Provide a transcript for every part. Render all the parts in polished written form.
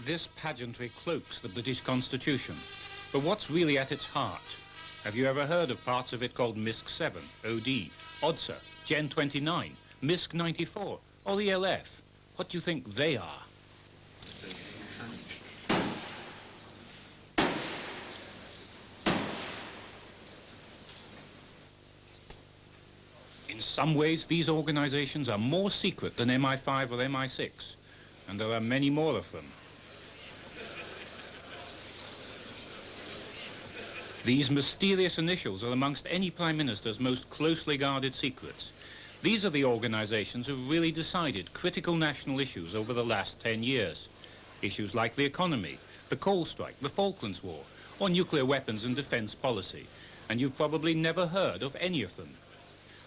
This pageantry cloaks the British Constitution. But what's really at its heart? Have you ever heard of parts of it called MISC 7, OD, ODSA, Gen 29, MISC 94, or the LF? What do you think they are? In some ways, these organizations are more secret than MI5 or MI6, and there are many more of them. These mysterious initials are amongst any Prime Minister's most closely guarded secrets. These are the organizations who've really decided critical national issues over the last 10 years. Issues like the economy, the coal strike, the Falklands War, or nuclear weapons and defense policy. And you've probably never heard of any of them.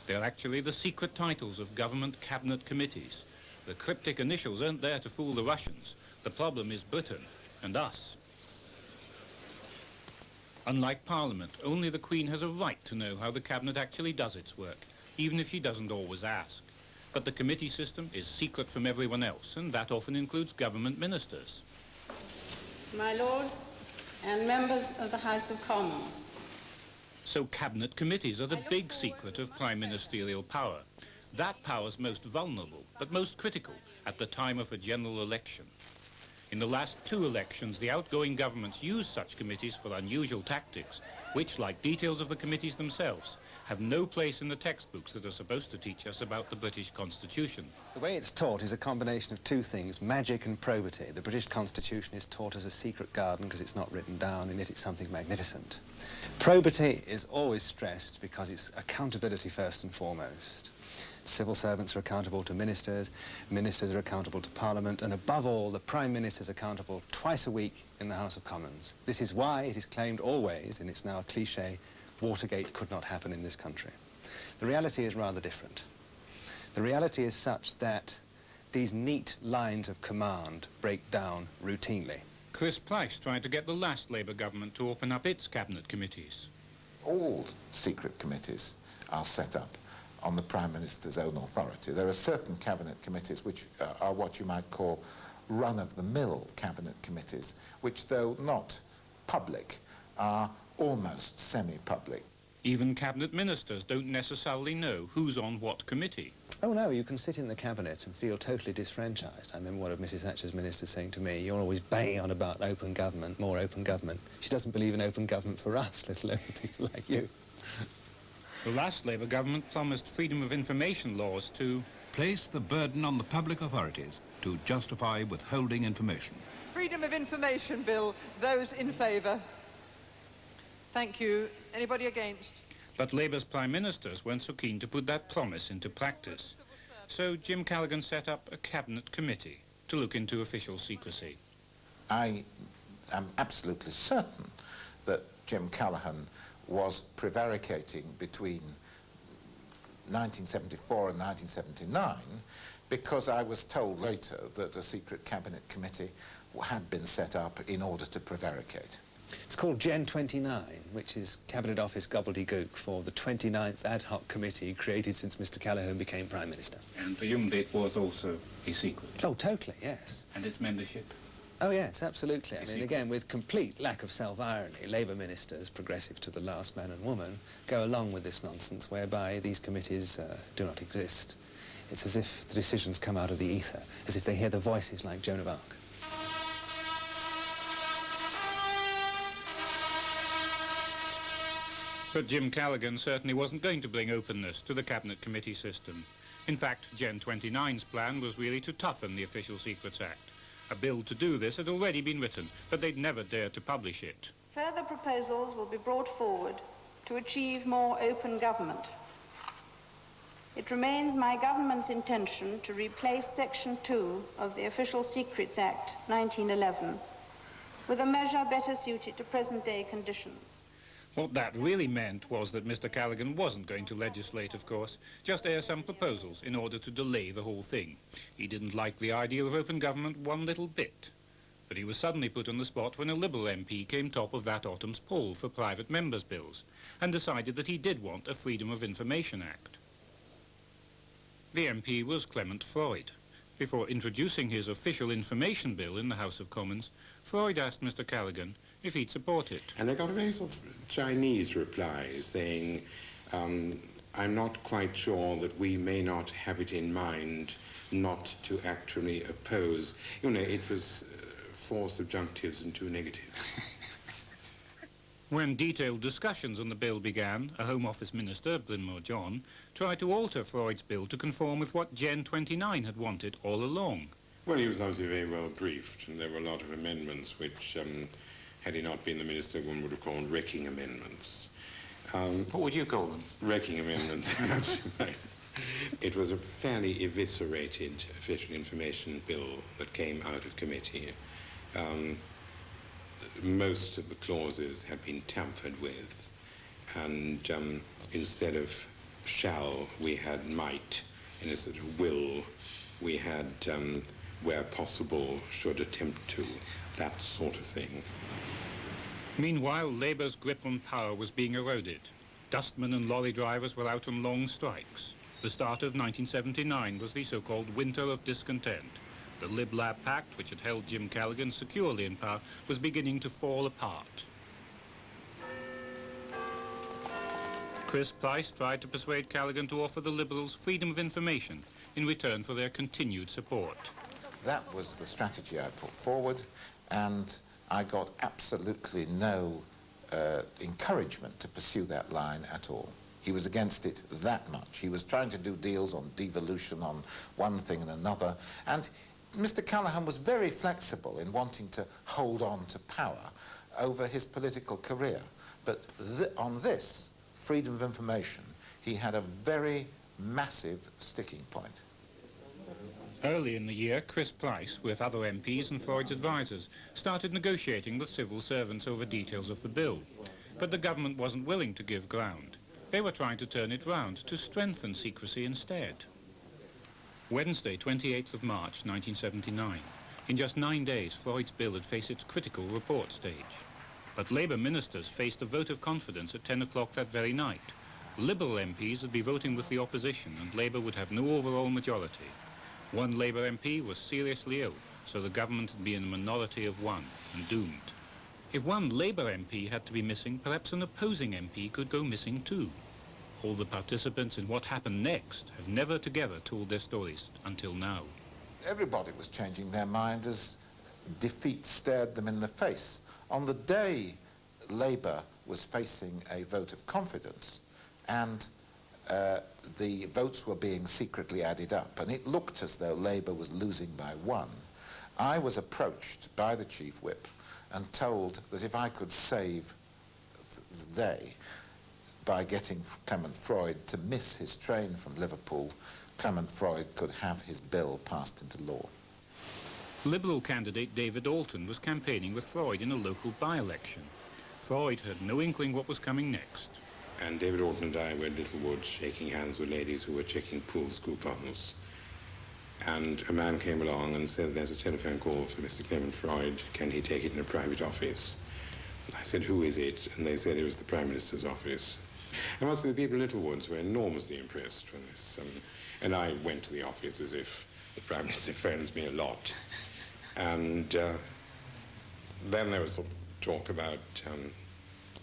They're actually the secret titles of government cabinet committees. The cryptic initials aren't there to fool the Russians. The problem is Britain and us. Unlike Parliament, only the Queen has a right to know how the Cabinet actually does its work, even if she doesn't always ask. But the committee system is secret from everyone else, and that often includes government ministers. My Lords and members of the House of Commons. So Cabinet committees are the big secret of prime ministerial power. That power's most vulnerable, but most critical, at the time of a general election. In the last 2 elections, the outgoing governments used such committees for unusual tactics, which, like details of the committees themselves, have no place in the textbooks that are supposed to teach us about the British Constitution. The way it's taught is a combination of 2 things, magic and probity. The British Constitution is taught as a secret garden because it's not written down, and yet it's something magnificent. Probity is always stressed because it's accountability first and foremost. Civil servants are accountable to ministers, ministers are accountable to Parliament, and above all, the Prime Minister is accountable twice a week in the House of Commons. This is why it is claimed always, and it's now a cliché, Watergate could not happen in this country. The reality is rather different. The reality is such that these neat lines of command break down routinely. Chris Price tried to get the last Labour government to open up its cabinet committees. All secret committees are set up on the Prime Minister's own authority. There are certain cabinet committees which are what you might call run-of-the-mill cabinet committees, which, though not public, are almost semi-public. Even cabinet ministers don't necessarily know who's on what committee. Oh no, you can sit in the cabinet and feel totally disfranchised. I remember one of Mrs. Thatcher's ministers saying to me, "You're always banging on about open government, more open government." She doesn't believe in open government for us, let alone people like you. The last Labour government promised freedom of information laws to place the burden on the public authorities to justify withholding information. Freedom of Information Bill. Those in favour? Thank you. Anybody against? But Labour's Prime Ministers weren't so keen to put that promise into practice. So Jim Callaghan set up a cabinet committee to look into official secrecy. I am absolutely certain that Jim Callaghan was prevaricating between 1974 and 1979 because I was told later that a secret cabinet committee had been set up in order to prevaricate. It's called Gen 29, which is Cabinet Office gobbledygook for the 29th ad hoc committee created since Mr. Callaghan became Prime Minister. And presumably it was also a secret. Oh, totally, yes. And its membership? Oh, yes, absolutely. I mean, again, with complete lack of self-irony, Labour ministers, progressive to the last man and woman, go along with this nonsense whereby these committees do not exist. It's as if the decisions come out of the ether, as if they hear the voices like Joan of Arc. But Jim Callaghan certainly wasn't going to bring openness to the cabinet committee system. In fact, Gen 29's plan was really to toughen the Official Secrets Act. A bill to do this had already been written, but they'd never dared to publish it. Further proposals will be brought forward to achieve more open government. It remains my government's intention to replace Section 2 of the Official Secrets Act 1911 with a measure better suited to present-day conditions. What that really meant was that Mr. Callaghan wasn't going to legislate, of course, just air some proposals in order to delay the whole thing. He didn't like the idea of open government one little bit. But he was suddenly put on the spot when a Liberal MP came top of that autumn's poll for private members' bills and decided that he did want a Freedom of Information Act. The MP was Clement Freud. Before introducing his official information bill in the House of Commons, Freud asked Mr. Callaghan if he'd support it. And I got a very sort of Chinese reply saying, I'm not quite sure that we may not have it in mind not to actually oppose. You know, it was 4 subjunctives and 2 negatives. When detailed discussions on the bill began, a Home Office Minister, Brynmawr John, tried to alter Freud's bill to conform with what Gen 29 had wanted all along. Well, he was obviously very well briefed, and there were a lot of amendments which, had he not been the minister, one would have called wrecking amendments. What would you call them? Wrecking amendments. It was a fairly eviscerated official information bill that came out of committee. Most of the clauses had been tampered with, and instead of shall, we had might. In a sort of will, we had where possible should attempt to, that sort of thing. Meanwhile, Labour's grip on power was being eroded. Dustmen and lorry drivers were out on long strikes. The start of 1979 was the so-called Winter of Discontent. The Lib-Lab Pact, which had held Jim Callaghan securely in power, was beginning to fall apart. Chris Price tried to persuade Callaghan to offer the Liberals freedom of information in return for their continued support. That was the strategy I put forward, and I got absolutely no encouragement to pursue that line at all. He was against it that much. He was trying to do deals on devolution, on one thing and another, and Mr. Callaghan was very flexible in wanting to hold on to power over his political career. But on this, freedom of information, he had a very massive sticking point. Early in the year, Chris Price, with other MPs and Freud's advisers, started negotiating with civil servants over details of the bill. But the government wasn't willing to give ground. They were trying to turn it round, to strengthen secrecy instead. Wednesday, 28th of March, 1979. In just 9 days, Freud's bill had faced its critical report stage. But Labour ministers faced a vote of confidence at 10 o'clock that very night. Liberal MPs would be voting with the opposition, and Labour would have no overall majority. One Labour MP was seriously ill, so the government would be in a minority of 1 and doomed. If one Labour MP had to be missing, perhaps an opposing MP could go missing too. All the participants in what happened next have never together told their stories until now. Everybody was changing their mind as defeat stared them in the face. On the day Labour was facing a vote of confidence, and the votes were being secretly added up, and it looked as though Labour was losing by 1, I was approached by the Chief Whip and told that if I could save the day by getting Clement Freud to miss his train from Liverpool, Clement Freud could have his bill passed into law. Liberal candidate David Alton was campaigning with Freud in a local by-election. Freud had no inkling what was coming next. And David Alton and I were in Littlewood shaking hands with ladies who were checking pool's coupons. And a man came along and said, there's a telephone call for Mr. Clement Freud. Can he take it in a private office? I said, who is it? And they said it was the Prime Minister's office. And most of the people in Littlewoods were enormously impressed when this, and I went to the office as if the Prime Minister phones me a lot. And then there was sort of talk about,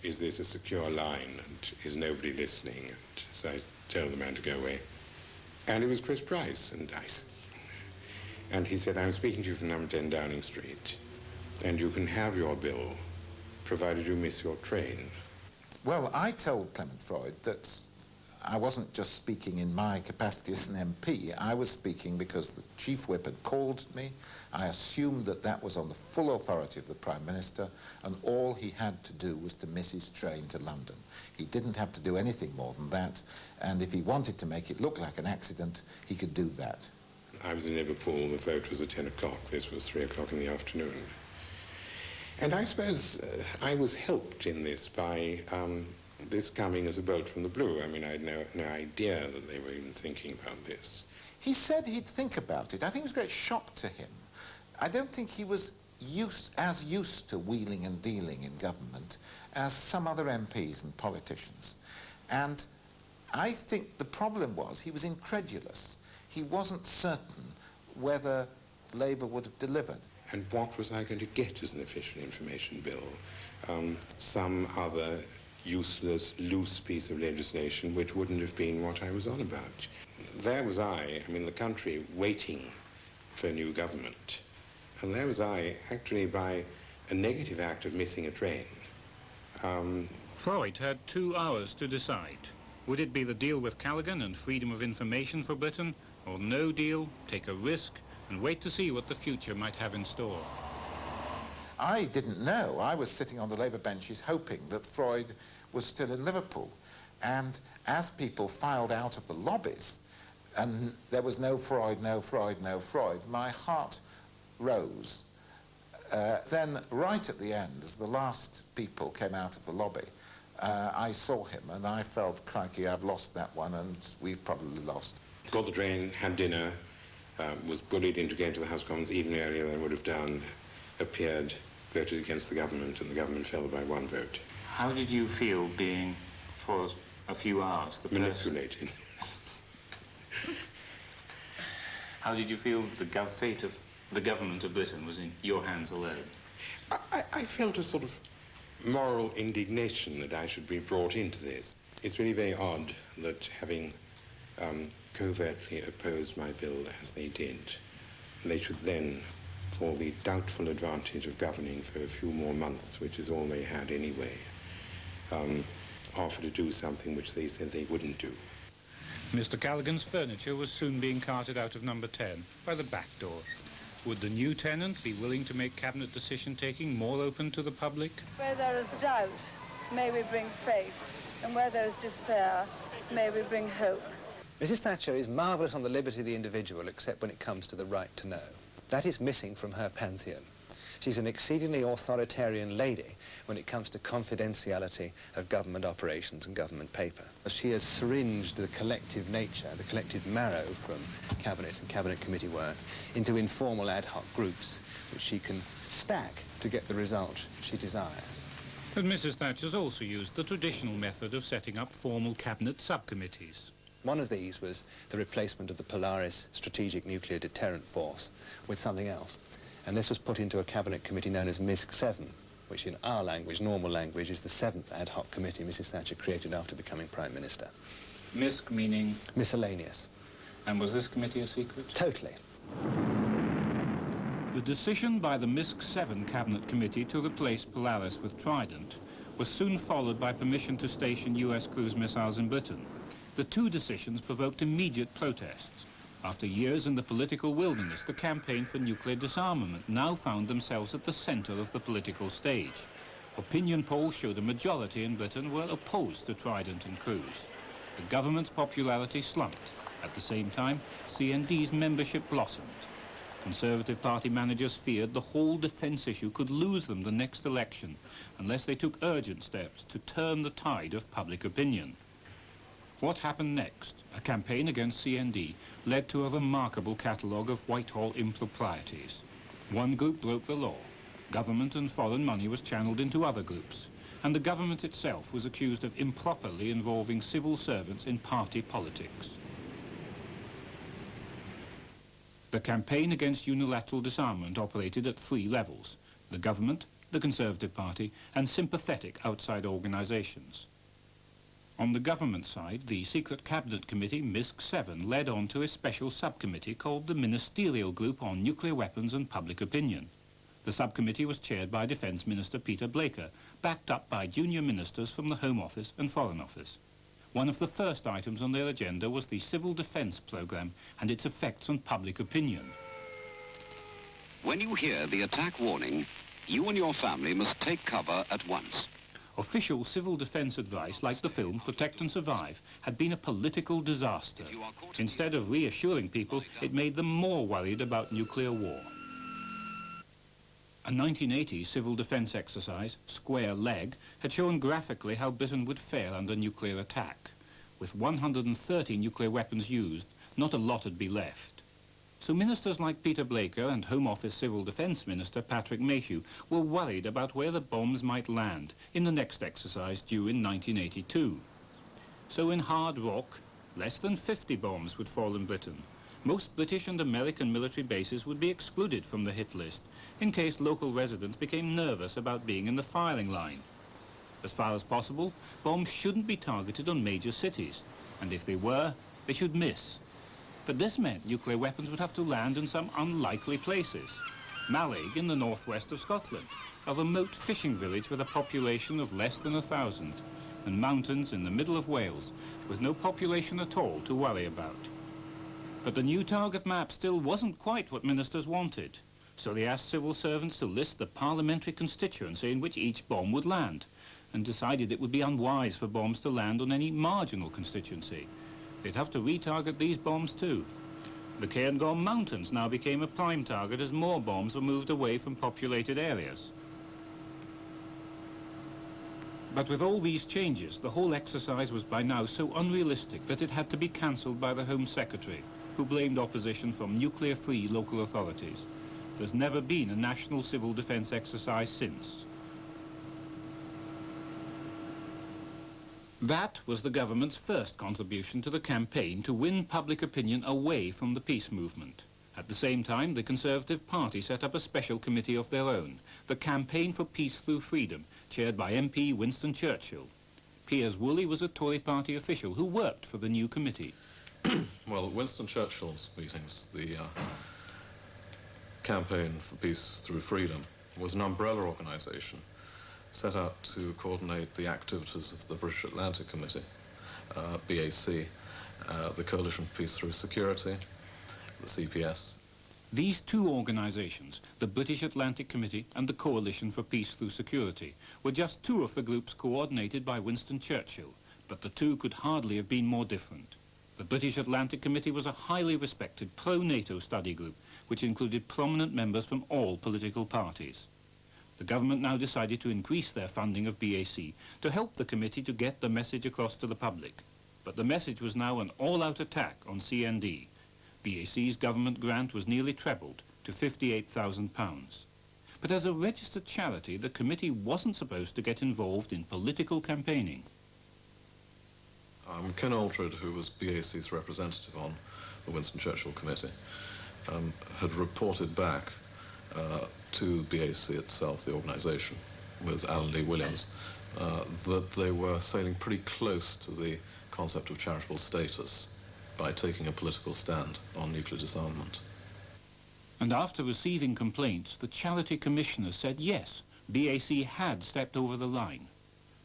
is this a secure line, and is nobody listening? And so I told the man to go away. And it was Chris Price, and he said, I'm speaking to you from number 10 Downing Street, and you can have your bill, provided you miss your train. Well, I told Clement Freud that I wasn't just speaking in my capacity as an MP. I was speaking because the Chief Whip had called me. I assumed that that was on the full authority of the Prime Minister, and all he had to do was to miss his train to London. He didn't have to do anything more than that, and if he wanted to make it look like an accident, he could do that. I was in Liverpool. The vote was at 10 o'clock. This was 3 o'clock in the afternoon. And I suppose I was helped in this by this coming as a bolt from the blue. I mean, I had no idea that they were even thinking about this. He said he'd think about it. I think it was a great shock to him. I don't think he was as used to wheeling and dealing in government as some other MPs and politicians. And I think the problem was he was incredulous. He wasn't certain whether Labour would have delivered. And what was I going to get as an official information bill? Some other useless, loose piece of legislation which wouldn't have been what I was on about. There was I mean, the country waiting for a new government. And there was I, actually by a negative act of missing a train. Freud had 2 hours to decide. Would it be the deal with Callaghan and freedom of information for Britain, or no deal, take a risk, and wait to see what the future might have in store? I didn't know. I was sitting on the Labour benches hoping that Freud was still in Liverpool. And as people filed out of the lobbies, and there was no Freud, no Freud, no Freud, my heart rose. Then, right at the end, as the last people came out of the lobby, I saw him and I felt, crikey, I've lost that one, and we've probably lost. Got the train, had dinner, was bullied into going to the House of Commons even earlier than I would have done, appeared, voted against the government, and the government fell by 1 vote. How did you feel being, for a few hours, the Manipulated. How did you feel the fate of the government of Britain was in your hands alone? I felt a sort of moral indignation that I should be brought into this. It's really very odd that, having covertly opposed my bill as they did, they should then, for the doubtful advantage of governing for a few more months, which is all they had anyway, offer to do something which they said they wouldn't do. Mr. Callaghan's furniture was soon being carted out of number 10 by the back door. Would the new tenant be willing to make cabinet decision-taking more open to the public? Where there is doubt, may we bring faith, and where there is despair, may we bring hope. Mrs. Thatcher is marvellous on the liberty of the individual, except when it comes to the right to know. That is missing from her pantheon. She's an exceedingly authoritarian lady when it comes to confidentiality of government operations and government paper. She has syringed the collective nature, the collective marrow from cabinet and cabinet committee work into informal ad hoc groups which she can stack to get the result she desires. But Mrs. Thatcher's also used the traditional method of setting up formal cabinet subcommittees. One of these was the replacement of the Polaris Strategic Nuclear Deterrent Force with something else. And this was put into a cabinet committee known as MISC-7, which in our language, normal language, is the 7th ad hoc committee Mrs. Thatcher created after becoming Prime Minister. MISC meaning? Miscellaneous. And was this committee a secret? Totally. The decision by the MISC-7 Cabinet Committee to replace Polaris with Trident was soon followed by permission to station US cruise missiles in Britain. The 2 decisions provoked immediate protests. After years in the political wilderness, the campaign for nuclear disarmament now found themselves at the centre of the political stage. Opinion polls showed a majority in Britain were opposed to Trident and cruise. The government's popularity slumped. At the same time, CND's membership blossomed. Conservative Party managers feared the whole defence issue could lose them the next election unless they took urgent steps to turn the tide of public opinion. What happened next? A campaign against CND led to a remarkable catalogue of Whitehall improprieties. One group broke the law. Government and foreign money was channeled into other groups, and the government itself was accused of improperly involving civil servants in party politics. The campaign against unilateral disarmament operated at 3 levels: the government, the Conservative Party, and sympathetic outside organisations. On the government side, the secret cabinet committee MISC-7 led on to a special subcommittee called the Ministerial Group on Nuclear Weapons and Public Opinion. The subcommittee was chaired by Defence Minister Peter Blaker, backed up by junior ministers from the Home Office and Foreign Office. One of the first items on their agenda was the civil defence programme and its effects on public opinion. When you hear the attack warning, you and your family must take cover at once. Official civil defence advice, like the film Protect and Survive, had been a political disaster. Instead of reassuring people, it made them more worried about nuclear war. A 1980 civil defence exercise, Square Leg, had shown graphically how Britain would fare under nuclear attack. With 130 nuclear weapons used, not a lot would be left. So ministers like Peter Blaker and Home Office Civil Defence Minister Patrick Mayhew were worried about where the bombs might land in the next exercise due in 1982. So in hard rock, less than 50 bombs would fall in Britain, Most British and American military bases would be excluded from the hit list in case local residents became nervous about being in the firing line. As far as possible, bombs shouldn't be targeted on major cities, and if they were, they should miss. But this meant nuclear weapons would have to land in some unlikely places. Mallaig in the northwest of Scotland, a remote fishing village with a population of less than 1,000, and mountains in the middle of Wales with no population at all to worry about. But the new target map still wasn't quite what ministers wanted, so they asked civil servants to list the parliamentary constituency in which each bomb would land, and decided it would be unwise for bombs to land on any marginal constituency. They'd have to retarget these bombs too. The Cairngorm Mountains now became a prime target as more bombs were moved away from populated areas. But with all these changes, the whole exercise was by now so unrealistic that it had to be cancelled by the Home Secretary, who blamed opposition from nuclear-free local authorities. There's never been a national civil defence exercise since. That was the government's first contribution to the campaign to win public opinion away from the peace movement. At the same time, the Conservative Party set up a special committee of their own, the Campaign for Peace Through Freedom, chaired by MP Winston Churchill. Piers Woolley was a Tory party official who worked for the new committee. Well, at Winston Churchill's meetings, the Campaign for Peace Through Freedom was an umbrella organisation set out to coordinate the activities of the British Atlantic Committee, BAC, the Coalition for Peace Through Security, the CPS. These two organisations, the British Atlantic Committee and the Coalition for Peace Through Security, were just two of the groups coordinated by Winston Churchill, but the two could hardly have been more different. The British Atlantic Committee was a highly respected pro-NATO study group, which included prominent members from all political parties. The government now decided to increase their funding of BAC to help the committee to get the message across to the public. But the message was now an all-out attack on CND. BAC's government grant was nearly trebled to £58,000. But as a registered charity, the committee wasn't supposed to get involved in political campaigning. Ken Aldred, who was BAC's representative on the Winston Churchill Committee, had reported back to BAC itself, the organisation, with Alan Lee Williams, that they were sailing pretty close to the concept of charitable status by taking a political stand on nuclear disarmament. And after receiving complaints, the Charity Commissioner said yes, BAC had stepped over the line.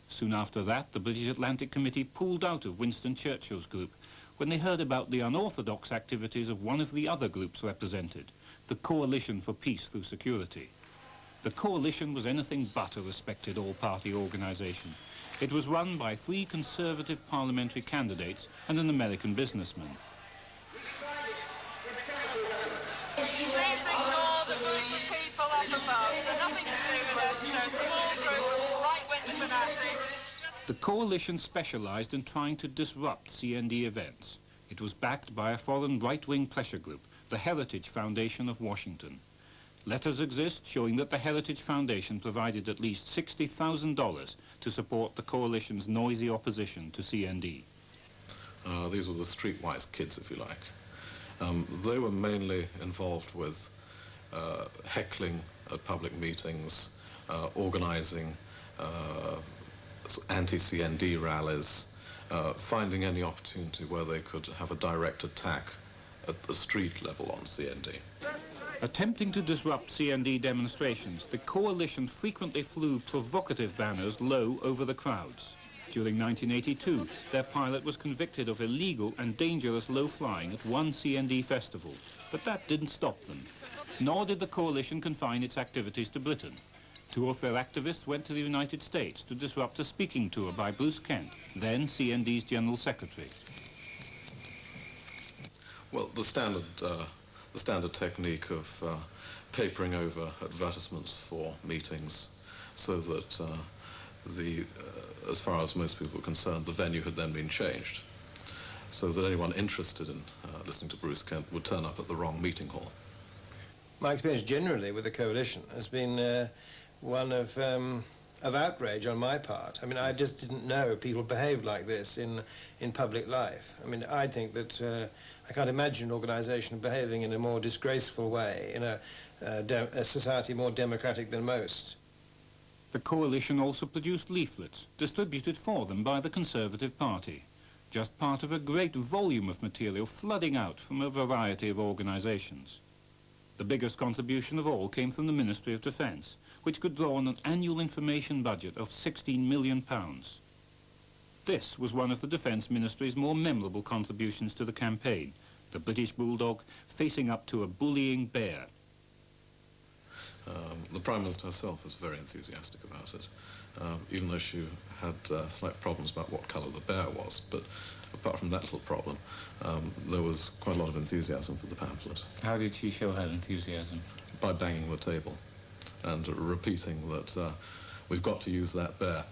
Soon after that, the British Atlantic Committee pulled out of Winston Churchill's group when they heard about the unorthodox activities of one of the other groups represented, the Coalition for Peace Through Security. The coalition was anything but a respected all-party organisation. It was run by 3 Conservative parliamentary candidates and an American businessman. The coalition specialised in trying to disrupt CND events. It was backed by a foreign right-wing pressure group, the Heritage Foundation of Washington. Letters exist showing that the Heritage Foundation provided at least $60,000 to support the coalition's noisy opposition to CND. These were the streetwise kids, if you like. They were mainly involved with heckling at public meetings, organising anti-CND rallies, finding any opportunity where they could have a direct attack at the street level on CND. Attempting to disrupt CND demonstrations, the coalition frequently flew provocative banners low over the crowds. During 1982, their pilot was convicted of illegal and dangerous low flying at one CND festival, but that didn't stop them. Nor did the coalition confine its activities to Britain. 2 of their activists went to the United States to disrupt a speaking tour by Bruce Kent, then CND's General Secretary. Well, the standard technique of papering over advertisements for meetings so that as far as most people were concerned, the venue had then been changed so that anyone interested in listening to Bruce Kent would turn up at the wrong meeting hall. My experience generally with the coalition has been one of of outrage on my part. I mean, I just didn't know people behaved like this in public life. I mean, I think that I can't imagine an organisation behaving in a more disgraceful way in a society more democratic than most. The coalition also produced leaflets, distributed for them by the Conservative Party, just part of a great volume of material flooding out from a variety of organisations. The biggest contribution of all came from the Ministry of Defence, which could draw on an annual information budget of £16 million. This was one of the Defence Ministry's more memorable contributions to the campaign, the British bulldog facing up to a bullying bear. The Prime Minister herself was very enthusiastic about it, even though she had slight problems about what colour the bear was. But apart from that little problem, there was quite a lot of enthusiasm for the pamphlet. How did she show her enthusiasm? By banging the table and repeating that we've got to use that bear.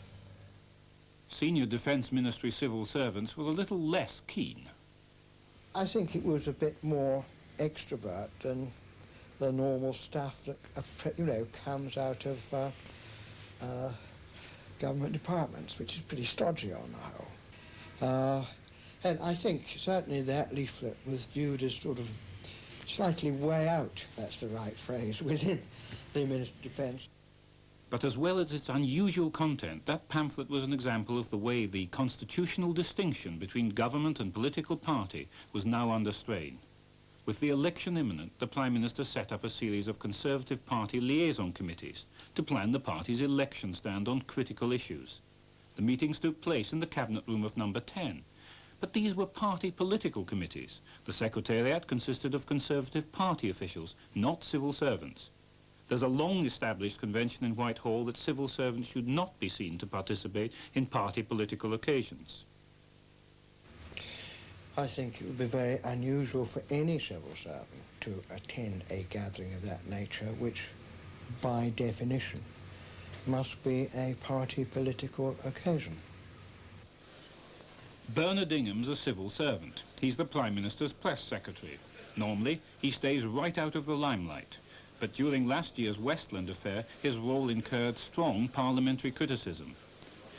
Senior Defence Ministry civil servants were a little less keen. I think it was a bit more extrovert than the normal stuff that, you know, comes out of government departments, which is pretty stodgy on the whole. And I think certainly that leaflet was viewed as sort of slightly way out, that's the right phrase, within the Ministry of Defence. But as well as its unusual content, that pamphlet was an example of the way the constitutional distinction between government and political party was now under strain. With the election imminent, the Prime Minister set up a series of Conservative Party liaison committees to plan the party's election stand on critical issues. The meetings took place in the Cabinet Room of number 10. But these were party political committees. The Secretariat consisted of Conservative Party officials, not civil servants. There's a long-established convention in Whitehall that civil servants should not be seen to participate in party political occasions. I think it would be very unusual for any civil servant to attend a gathering of that nature, which, by definition, must be a party political occasion. Bernard Ingham's a civil servant. He's the Prime Minister's press secretary. Normally, he stays right out of the limelight. But during last year's Westland affair, his role incurred strong parliamentary criticism.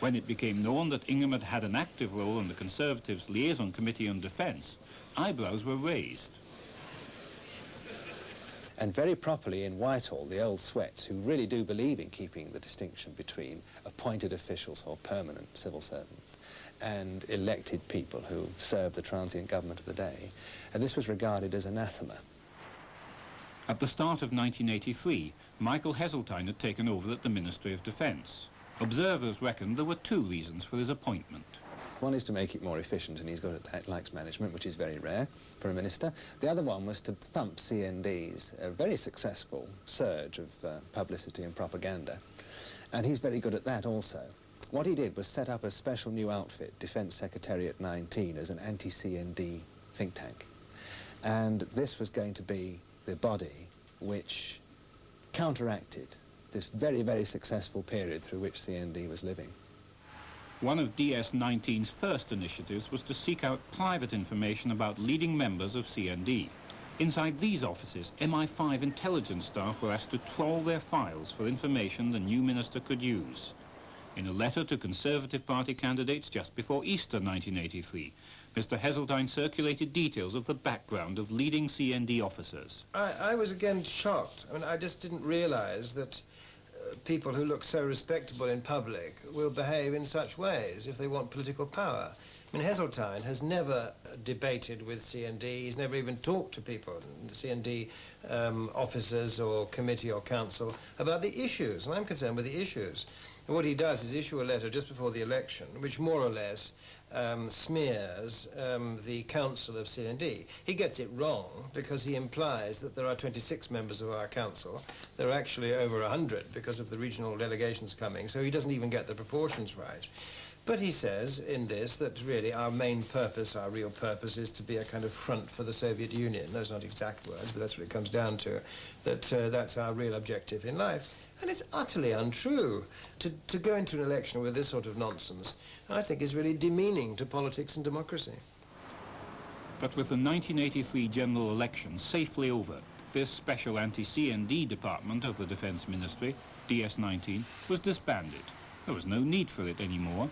When it became known that Ingham had had an active role in the Conservatives' Liaison Committee on Defence, eyebrows were raised. And very properly in Whitehall, the old sweats, who really do believe in keeping the distinction between appointed officials or permanent civil servants and elected people who serve the transient government of the day, and this was regarded as anathema. At the start of 1983, Michael Heseltine had taken over at the Ministry of Defence. Observers reckoned there were two reasons for his appointment. One is to make it more efficient, and he's good at that, likes management, which is very rare for a minister. The other one was to thump CND's very successful surge of publicity and propaganda, and he's very good at that also. What he did was set up a special new outfit, Defence Secretariat 19, as an anti-CND think tank. And this was going to be the body which counteracted this very, very successful period through which CND was living. One of DS19's first initiatives was to seek out private information about leading members of CND. Inside these offices, MI5 intelligence staff were asked to trawl their files for information the new minister could use. In a letter to Conservative Party candidates just before Easter 1983, Mr. Heseltine circulated details of the background of leading CND officers. I was again shocked. I mean, I just didn't realise that people who look so respectable in public will behave in such ways if they want political power. I mean, Heseltine has never debated with CND. He's never even talked to people, CND officers or committee or council, about the issues, and I'm concerned with the issues. And what he does is issue a letter just before the election, which more or less smears the council of CND. He gets it wrong because he implies that there are 26 members of our council. There are actually over 100 because of the regional delegations coming, so he doesn't even get the proportions right. But he says in this that really our main purpose, our real purpose, is to be a kind of front for the Soviet Union. Those are not exact words, but that's what it comes down to, that that's our real objective in life. And it's utterly untrue. To go into an election with this sort of nonsense, I think, is really demeaning to politics and democracy. But with the 1983 general election safely over, this special anti-CND department of the Defence Ministry, DS19, was disbanded. There was no need for it anymore.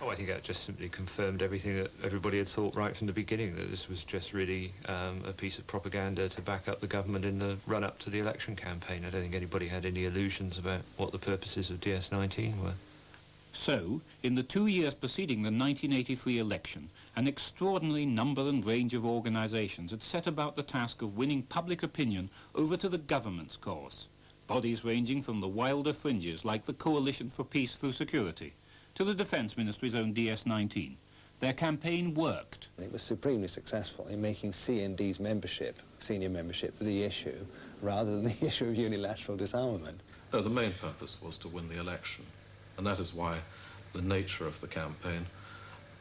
Oh, I think that just simply confirmed everything that everybody had thought right from the beginning, that this was just really a piece of propaganda to back up the government in the run-up to the election campaign. I don't think anybody had any illusions about what the purposes of DS19 were. So, in the 2 years preceding the 1983 election, an extraordinary number and range of organisations had set about the task of winning public opinion over to the government's cause. Bodies ranging from the wilder fringes like the Coalition for Peace Through Security to the Defence Ministry's own DS19. Their campaign worked. It was supremely successful in making CND's membership, senior membership, the issue, rather than the issue of unilateral disarmament. No, the main purpose was to win the election, and that is why the nature of the campaign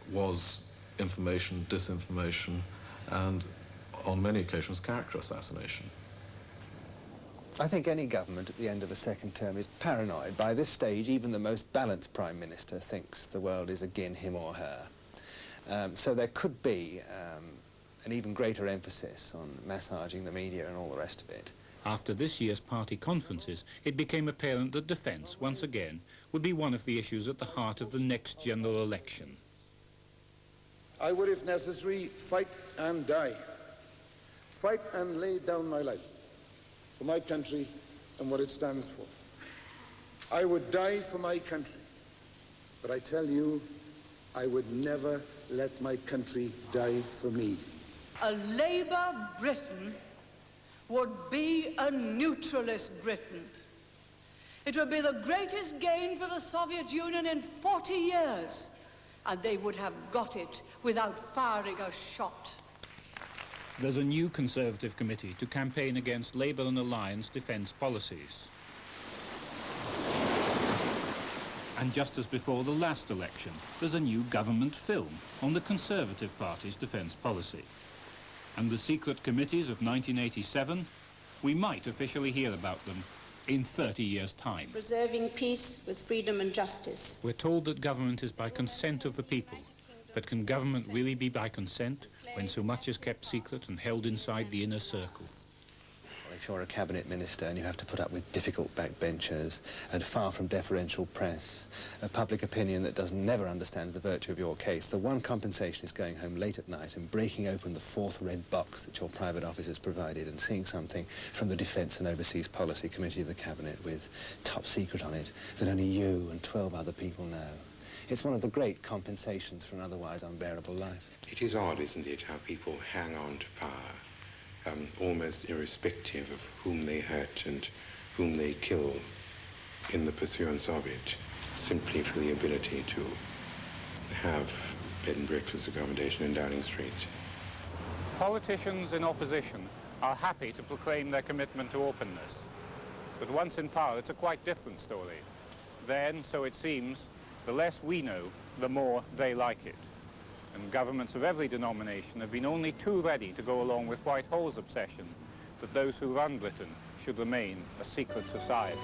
was information, disinformation, and on many occasions character assassination. I think any government at the end of a second term is paranoid. By this stage, even the most balanced Prime Minister thinks the world is agin him or her. So there could be an even greater emphasis on massaging the media and all the rest of it. After this year's party conferences, it became apparent that defence, once again, would be one of the issues at the heart of the next general election. I would, if necessary, fight and die. Fight and lay down my life for my country and what it stands for. I would die for my country, but I tell you, I would never let my country die for me. A Labour Britain would be a neutralist Britain. It would be the greatest gain for the Soviet Union in 40 years, and they would have got it without firing a shot. There's a new Conservative committee to campaign against Labour and Alliance defence policies. And just as before the last election, there's a new government film on the Conservative Party's defence policy. And the secret committees of 1987, we might officially hear about them in 30 years' time. Preserving peace with freedom and justice. We're told that government is by consent of the people. But can government really be by consent when so much is kept secret and held inside the inner circle? Well, if you're a cabinet minister and you have to put up with difficult backbenchers and far from deferential press, a public opinion that never understands the virtue of your case, the one compensation is going home late at night and breaking open the fourth red box that your private office has provided and seeing something from the Defence and Overseas Policy Committee of the Cabinet with top secret on it that only you and 12 other people know. It's one of the great compensations for an otherwise unbearable life. It is odd, isn't it, how people hang on to power, almost irrespective of whom they hurt and whom they kill in the pursuance of it, simply for the ability to have bed and breakfast accommodation in Downing Street. Politicians in opposition are happy to proclaim their commitment to openness. But once in power, it's a quite different story. Then, so it seems, the less we know, the more they like it. And governments of every denomination have been only too ready to go along with Whitehall's obsession that those who run Britain should remain a secret society.